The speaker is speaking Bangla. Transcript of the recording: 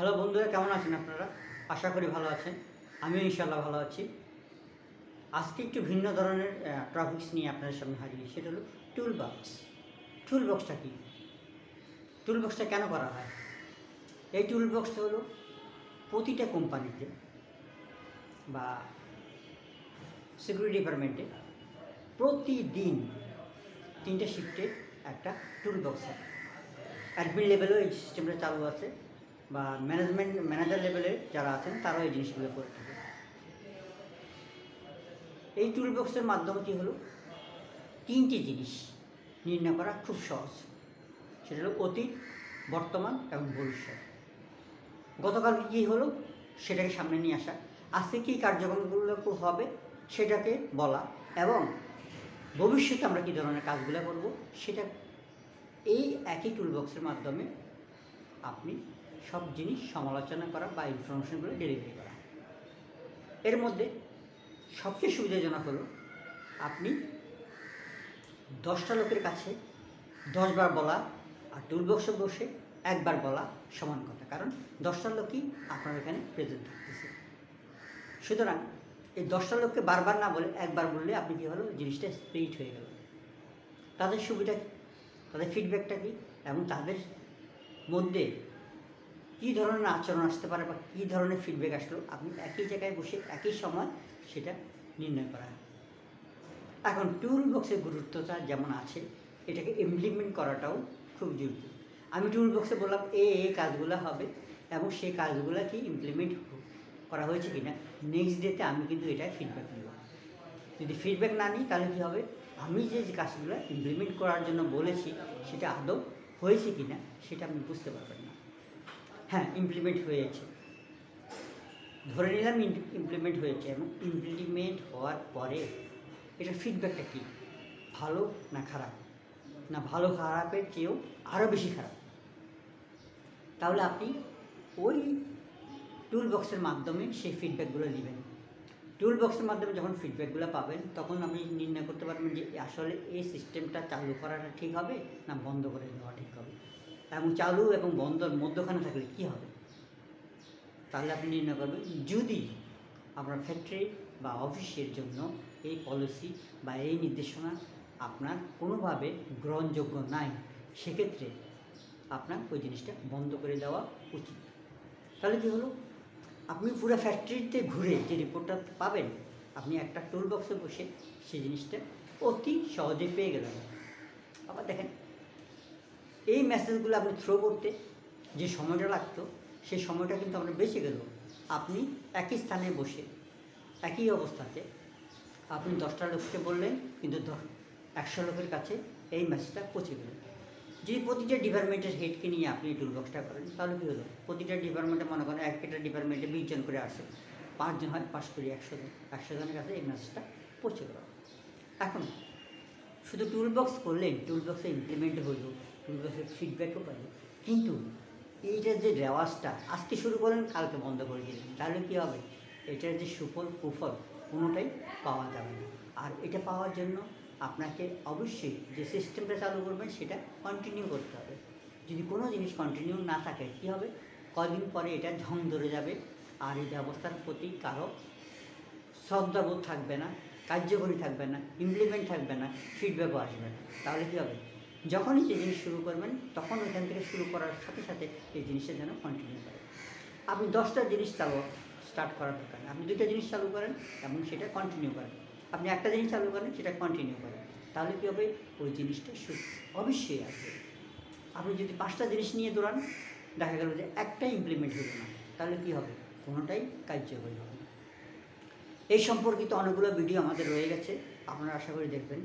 হ্যালো বন্ধুরা, কেমন আছেন আপনারা? আশা করি ভালো আছেন। আমিও ইনশাআল্লাহ ভালো আছি। আজকে একটু ভিন্ন ধরনের টপিকস নিয়ে আপনাদের সামনে হাজির। সেটা হলো টুলবক্স। টুলবক্সটা কী? টুলবক্সটা কেন করা হয়? এই টুলবক্সটা হলো প্রতিটা কোম্পানিতে বা সিকিউরিটি ডিপার্টমেন্টে প্রতিদিন 3টে শিফটে একটা টুলবক্স হয়। অ্যাডমিন লেভেলেও এই সিস্টেমটা চালু আছে, বা ম্যানেজার লেভেলে যারা আছেন তারাও এই জিনিসগুলো করে থাকে। এই টুলবক্সের মাধ্যমটি হলো 3টি জিনিস নির্ণয় করা খুব সহজ। সেটা হলো অতীত, বর্তমান এবং ভবিষ্যৎ। গতকাল কী হলো সেটাকে সামনে নিয়ে আসা, আজকে কী কার্যক্রমগুলো হবে সেটাকে বলা, এবং ভবিষ্যতে আমরা কী ধরনের কাজগুলো করব সেটা এই একই টুলবক্সের মাধ্যমে আপনি সব জিনিস সমালোচনা করা বা ইনফরমেশনগুলো ডেলিভারি করা। এর মধ্যে সবচেয়ে সুবিধাজনক হলো আপনি 10টা লোকের কাছে 10 বার বলা আর টুলবক্সে বসে একবার বলা সমান কথা, কারণ 10টা লোকই আপনার এখানে প্রেজেন্ট থাকতেছে। সুতরাং এই 10টা লোককে বারবার না বলে একবার বললে আপনি কী হলো, জিনিসটা স্প্লিট হয়ে গেল। তাদের সুবিধা কী, তাদের ফিডব্যাকটা কী, এবং তাদের মধ্যে কী ধরনের আচরণ আসতে পারে বা কী ধরনের ফিডব্যাক আসলো, আপনি একই জায়গায় বসে একই সময় সেটা নির্ণয় করা হয়। এখন টুলবক্সের গুরুত্বটা যেমন আছে, এটাকে ইমপ্লিমেন্ট করাটাও খুব জরুরি। আমি টুলবক্সে বললাম এই কাজগুলো হবে, এবং সেই কাজগুলো কি ইমপ্লিমেন্ট করা হয়েছে কি না, নেক্সট ডেতে আমি কিন্তু এটাই ফিডব্যাক নেব। যদি ফিডব্যাক না নিই তাহলে কী হবে, আমি যে কাজগুলো ইমপ্লিমেন্ট করার জন্য বলেছি সেটা আদৌ হয়েছে কি না সেটা আপনি বুঝতে পারবেন না। হ্যাঁ, ইমপ্লিমেন্ট হয়েছে, ধরে নিলাম ইমপ্লিমেন্ট হয়েছে, এবং ইমপ্লিমেন্ট হওয়ার পরে এটার ফিডব্যাকটা কী, ভালো না খারাপ, না ভালো খারাপের চেয়েও আরও বেশি খারাপ, তাহলে আপনি ওই টুলবক্সের মাধ্যমে সেই ফিডব্যাকগুলো নেবেন। টুলবক্সের মাধ্যমে যখন ফিডব্যাকগুলো পাবেন তখন আপনি নির্ণয় করতে পারবেন যে আসলে এই সিস্টেমটা চালু করাটা ঠিক হবে না বন্ধ করে দেওয়া ঠিক হবে, এবং চালু এবং বন্ধর মধ্যখানে থাকলে কী হবে। তাহলে আপনি নির্ণয় করবেন, যদি আপনার ফ্যাক্টরি বা অফিসের জন্য এই পলিসি বা এই নির্দেশনা আপনার কোনোভাবে গ্রহণযোগ্য নাই, সেক্ষেত্রে আপনার ওই জিনিসটা বন্ধ করে দেওয়া উচিত। তাহলে কী হলো, আপনি পুরো ফ্যাক্টরিতে ঘুরে যে রিপোর্টটা পাবেন, আপনি একটা টুলবক্সে বসে সেই জিনিসটা অতি সহজে পেয়ে গেলেন। আবার দেখেন, এই মেসেজগুলো আপনি থ্রো করতে যে সময়টা লাগতো সেই সময়টা কিন্তু আপনার বেঁচে গেল। আপনি একই স্থানে বসে একই অবস্থাতে আপনি 10টা লোককে বললেন, কিন্তু 100 লোকের কাছে এই মেসেজটা পৌঁছে গেল। যদি প্রতিটা ডিপার্টমেন্টের হেডকে নিয়ে আপনি টুলবক্সটা করেন তাহলে কী হলো, প্রতিটা ডিপার্টমেন্টে মনে করেন একটা ডিপার্টমেন্টে 20 জন করে আসে, 5 জন হয় 5 করি 100 জনের কাছে এই মেসেজটা পৌঁছে গেল। এখন শুধু টুলবক্স করলেন, টুলবক্সে ইমপ্লিমেন্ট হলো, টুলবক্সের ফিডব্যাকও পাইল, কিন্তু এইটার যে রেওয়াজটা আজকে শুরু করেন কালকে বন্ধ করে দিলেন, তাহলে কী হবে, এটার যে সুফল কুফল কোনোটাই পাওয়া যাবে না। আর এটা পাওয়ার জন্য আপনাকে অবশ্যই যে সিস্টেমটা চালু করবেন সেটা কন্টিনিউ করতে হবে। যদি কোনো জিনিস কন্টিনিউ না থাকে কী হবে, কদিন পরে এটা ঝং ধরে যাবে, আর এই ব্যবস্থার প্রতি কারো শ্রদ্ধাবোধ থাকবে না, কার্যকরী থাকবে না, ইমপ্লিমেন্ট থাকবে না, ফিডব্যাকও আসবে না। তাহলে কী হবে, যখনই যে জিনিস শুরু করবেন তখন ওইখান থেকে শুরু করার সাথে সাথে এই জিনিসটা যেন কন্টিনিউ করে। আপনি 10টা জিনিস স্টার্ট করার দরকার নেই, আপনি 2টা জিনিস চালু করেন এবং সেটা কন্টিনিউ করেন। আপনি একটা জিনিস চালু করেন, সেটা কন্টিনিউ করেন, তাহলে কী হবে, ওই জিনিসটা অবশ্যই আসবে। আপনি যদি 5টা জিনিস নিয়ে দৌড়ান, দেখা গেল যে একটা ইমপ্লিমেন্ট হলো না, তাহলে কী হবে, কোনোটাই কার্যকরী হবে না। এই সম্পর্কিত অনেকগুলো ভিডিও আমাদের রয়ে গেছে, আপনারা আশা করি দেখবেন।